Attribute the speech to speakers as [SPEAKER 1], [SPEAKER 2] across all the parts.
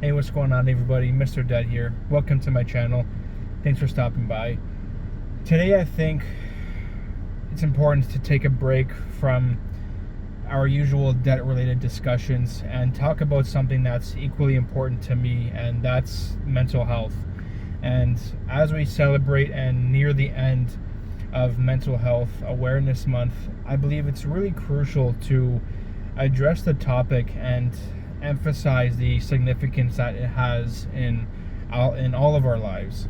[SPEAKER 1] Hey, what's going on, everybody? Mr. Dead here. Welcome to my channel. Thanks for stopping by. Today, I think it's important to take a break from our usual debt-related discussions and talk about something that's equally important to me, and that's mental health. And as we celebrate and near the end of Mental Health Awareness Month, I believe it's really crucial to address the topic and emphasize the significance that it has in all of our lives.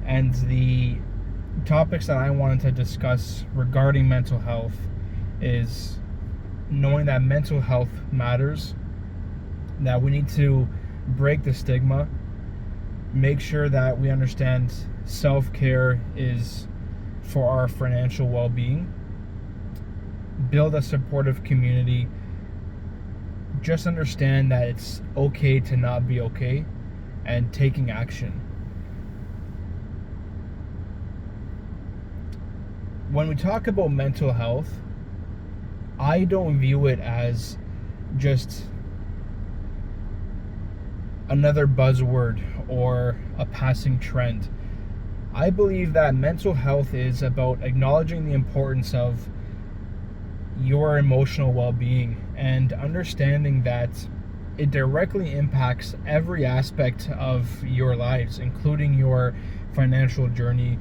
[SPEAKER 1] And the topics that I wanted to discuss regarding mental health is knowing that mental health matters, that we need to break the stigma, make sure that we understand self-care is for our financial well-being, build a supportive community, just understand that it's okay to not be okay, and taking action. When we talk about mental health, I don't view it as just another buzzword or a passing trend. I believe that mental health is about acknowledging the importance of your emotional well-being and understanding that it directly impacts every aspect of your lives, including your financial journey.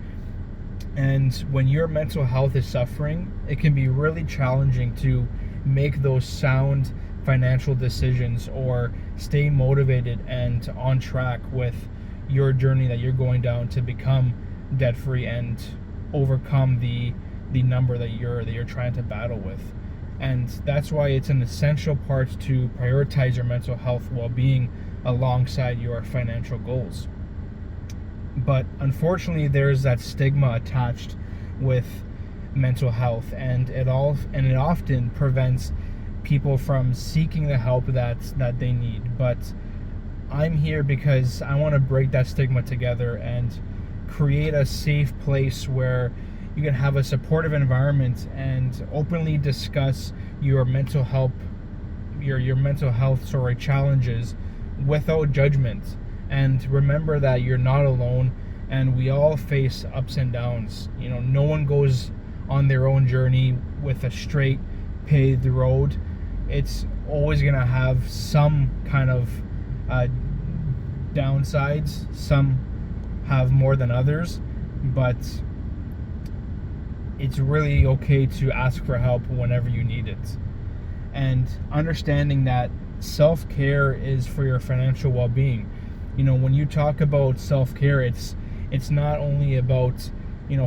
[SPEAKER 1] And when your mental health is suffering, it can be really challenging to make those sound financial decisions or stay motivated and on track with your journey that you're going down to become debt-free and overcome the number that you're trying to battle with. And that's why it's an essential part to prioritize your mental health well-being alongside your financial goals. But unfortunately, there's that stigma attached with mental health, and it often prevents people from seeking the help that they need. But I'm here because I want to break that stigma together and create a safe place where you can have a supportive environment and openly discuss your mental health challenges without judgment. And remember that you're not alone, and we all face ups and downs. No one goes on their own journey with a straight paved road. It's always going to have some kind of downsides. Some have more than others, but it's really okay to ask for help whenever you need it. And understanding that self-care is for your financial well-being. When you talk about self-care, it's not only about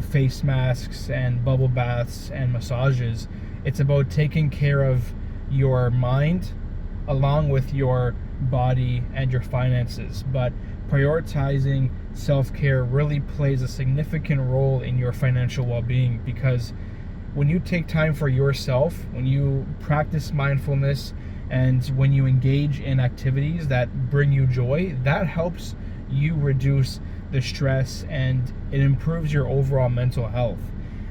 [SPEAKER 1] face masks and bubble baths and massages. It's about taking care of your mind along with your body and your finances. But prioritizing self-care really plays a significant role in your financial well-being, because when you take time for yourself, when you practice mindfulness, and when you engage in activities that bring you joy, that helps you reduce the stress and it improves your overall mental health.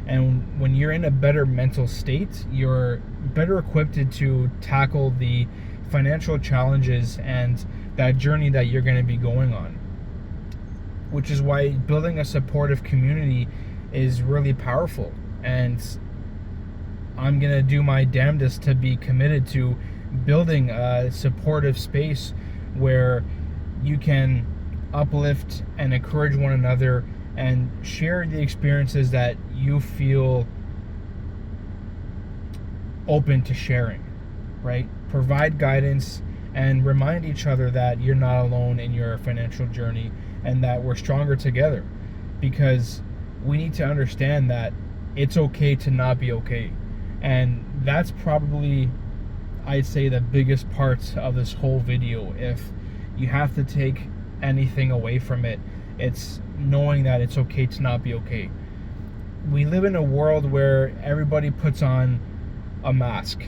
[SPEAKER 1] And when you're in a better mental state, you're better equipped to tackle the financial challenges and that journey that you're going to be going on. Which is why building a supportive community is really powerful. And I'm going to do my damnedest to be committed to building a supportive space where you can uplift and encourage one another and share the experiences that you feel open to sharing, right? Provide guidance and remind each other that you're not alone in your financial journey and that we're stronger together, because we need to understand that it's okay to not be okay. And that's probably, I'd say, the biggest part of this whole video. If you have to take anything away from it, it's knowing that it's okay to not be okay. We live in a world where everybody puts on a mask.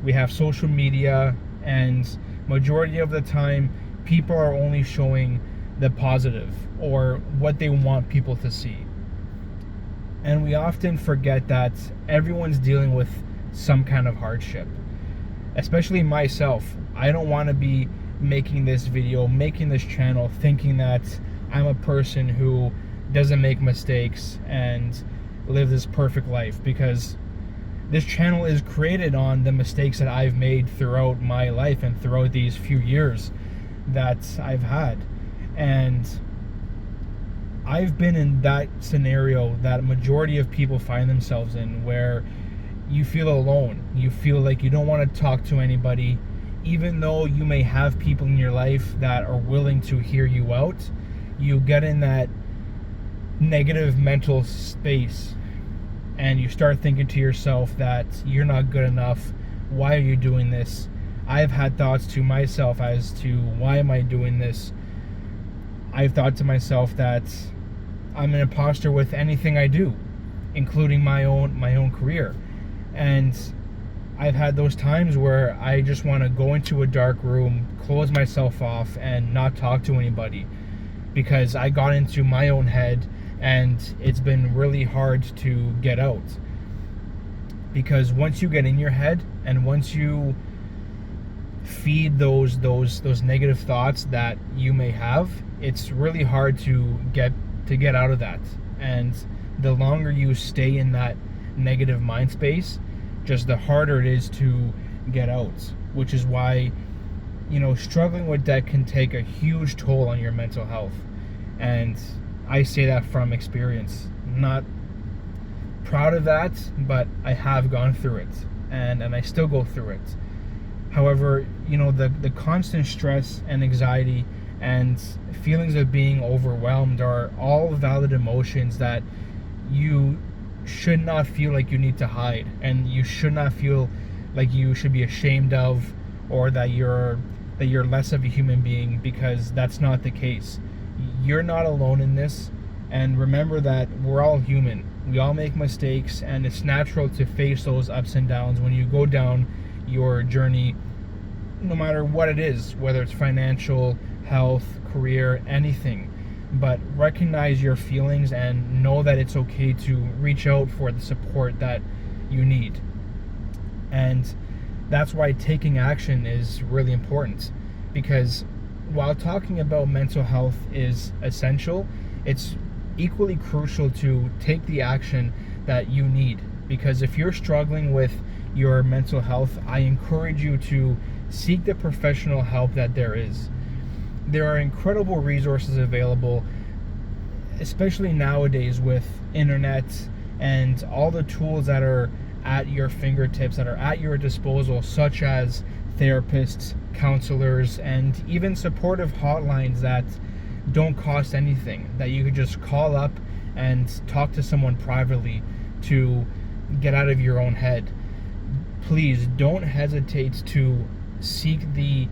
[SPEAKER 1] We have social media, and majority of the time people are only showing the positive or what they want people to see. And we often forget that everyone's dealing with some kind of hardship. Especially myself. I don't want to be making this video, making this channel, thinking that I'm a person who doesn't make mistakes and live this perfect life, because this channel is created on the mistakes that I've made throughout my life and throughout these few years that I've had. And I've been in that scenario that a majority of people find themselves in, where you feel alone. You feel like you don't want to talk to anybody, even though you may have people in your life that are willing to hear you out. You get in that negative mental space and you start thinking to yourself that you're not good enough. Why are you doing this? I've had thoughts to myself as to, why am I doing this? I've thought to myself that I'm an imposter with anything I do, including my own career. And I've had those times where I just want to go into a dark room, close myself off, and not talk to anybody, because I got into my own head, and it's been really hard to get out. Because once you get in your head, and once you feed those negative thoughts that you may have, it's really hard to get out of that. And the longer you stay in that negative mind space, just the harder it is to get out. Which is why, struggling with debt can take a huge toll on your mental health. And I say that from experience. Not proud of that, but I have gone through it, and I still go through it. However, the constant stress and anxiety and feelings of being overwhelmed are all valid emotions that you should not feel like you need to hide, and you should not feel like you should be ashamed of, or that you're less of a human being, because that's not the case. You're not alone in this, and remember that we're all human. We all make mistakes, and it's natural to face those ups and downs when you go down your journey, no matter what it is, whether it's financial, health, career, anything. But recognize your feelings and know that it's okay to reach out for the support that you need. And that's why taking action is really important, because while talking about mental health is essential, it's equally crucial to take the action that you need. Because if you're struggling with your mental health, I encourage you to seek the professional help that there is. There are incredible resources available, especially nowadays with internet and all the tools that are at your fingertips, that are at your disposal, such as therapists, counselors, and even supportive hotlines that don't cost anything, that you could just call up and talk to someone privately to get out of your own head. Please don't hesitate to seek the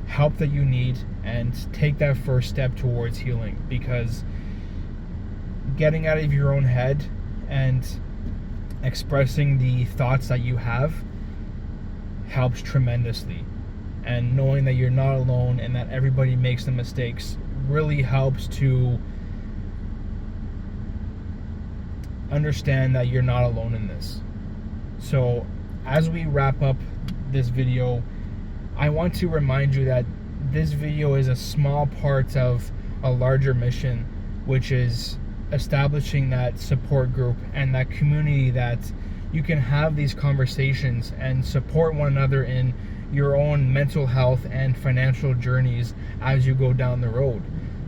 [SPEAKER 1] help that you need and take that first step towards healing, because getting out of your own head and expressing the thoughts that you have helps tremendously. And knowing that you're not alone and that everybody makes the mistakes really helps to understand that you're not alone in this. So as we wrap up this video, I want to remind you that this video is a small part of a larger mission, which is establishing that support group and that community that you can have these conversations and support one another in your own mental health and financial journeys as you go down the road.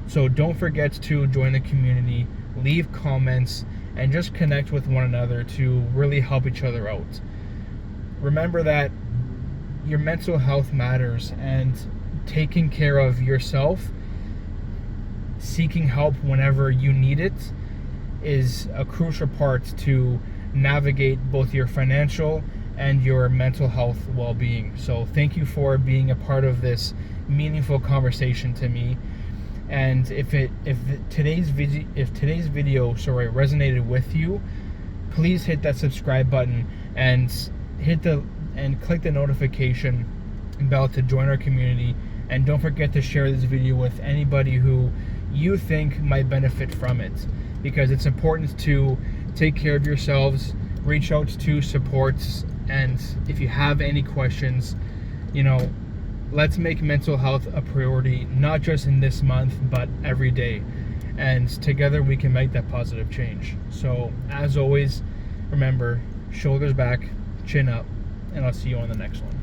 [SPEAKER 1] So don't forget to join the community, leave comments, and just connect with one another to really help each other out. Remember that your mental health matters, and taking care of yourself, seeking help whenever you need it, is a crucial part to navigate both your financial and your mental health well-being. So thank you for being a part of this meaningful conversation to me. And if today's video resonated with you, please hit that subscribe button and click the notification bell to join our community. And don't forget to share this video with anybody who you think might benefit from it, because it's important to take care of yourselves, reach out to supports, and if you have any questions, let's make mental health a priority, not just in this month, but every day. And together we can make that positive change. So, as always, remember, shoulders back, chin up, and I'll see you on the next one.